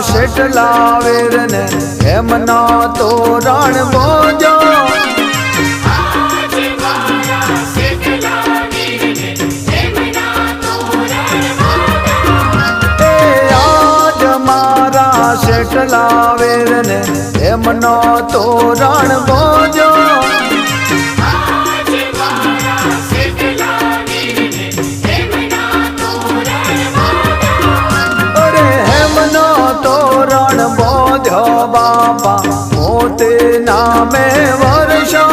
શેટલા વીરને એમનો તોરણ બોજો શેટલા વીરને એમનો તોરણ બોજો અરે હેમનો તોરણ બોજો બાપા મોતે નામે વર્ષો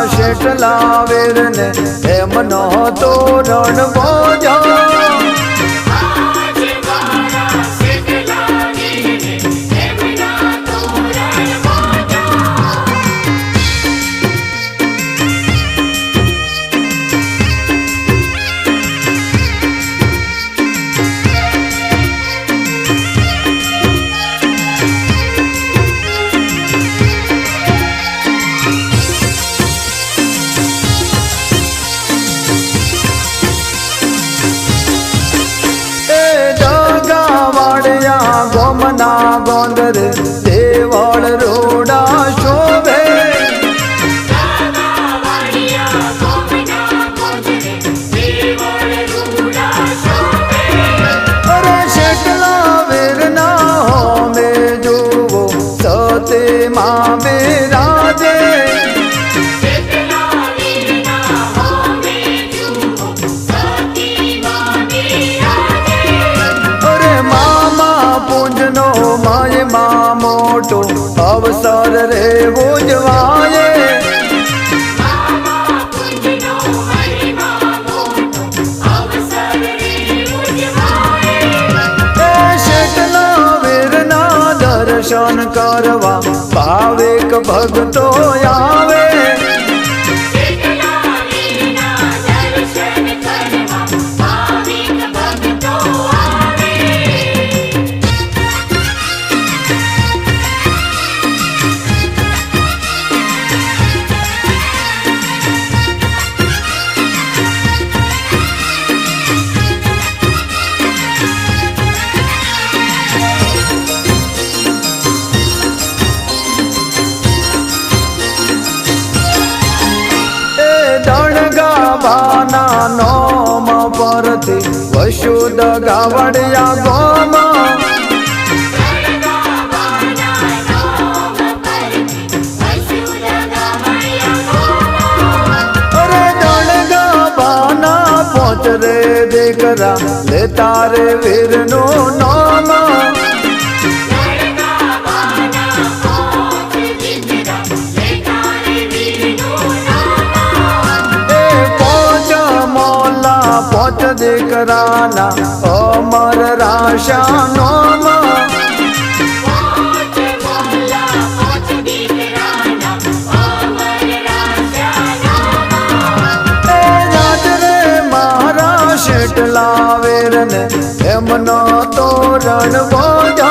શેટલા વીરને એમનો તોરણ બોજો ગોમના ગોંદર દેવળ રોડા શોભે અરે શેટલા વીરના હોમે જોવો સતે માં બિરાજે માયમાં મોટો અવસર રે ઉજવાય શેટલા વીરના દર્શન કરવા ભાવિક ભક્તો આવે નોમ પરથી વશુદ ગાવડિયા ગોમ અરે દણગા બાના પહોંચ રે દીકરા લે તારે વીરનું નામ પોચ દીકરાના અમર રાશા નોમ મારા શેટલા વીરને એમનો તોરણ બોજો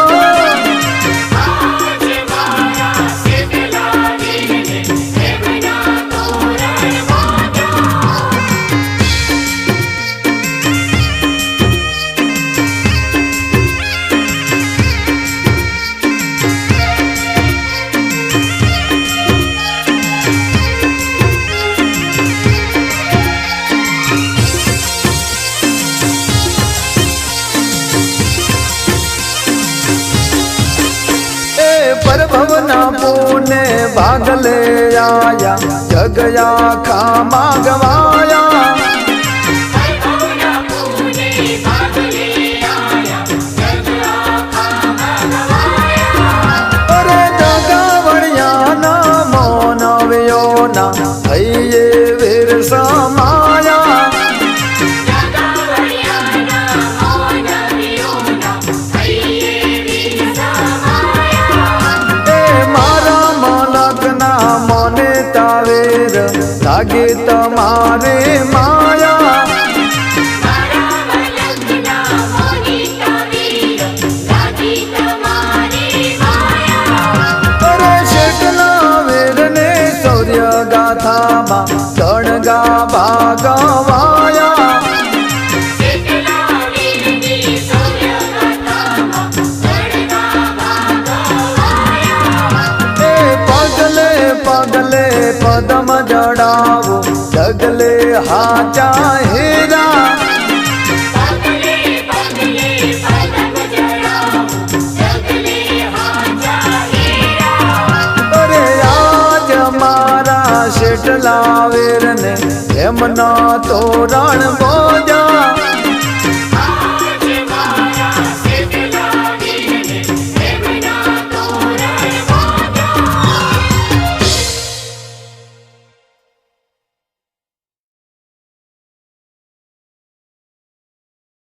પરભવના પુને ભાગલે આયા જગયા ખામા ગવાયા અરે જગાવણિયાના મોનવ્યોના હૈયે વીર સમાયા લાગે તમારે ભાગવાયા એ પગલે પગલે પદમ જડાવો જગલે હાચા હીરા અરે આજ મારા શેઠલા વીરને એમના તોરણ બોજા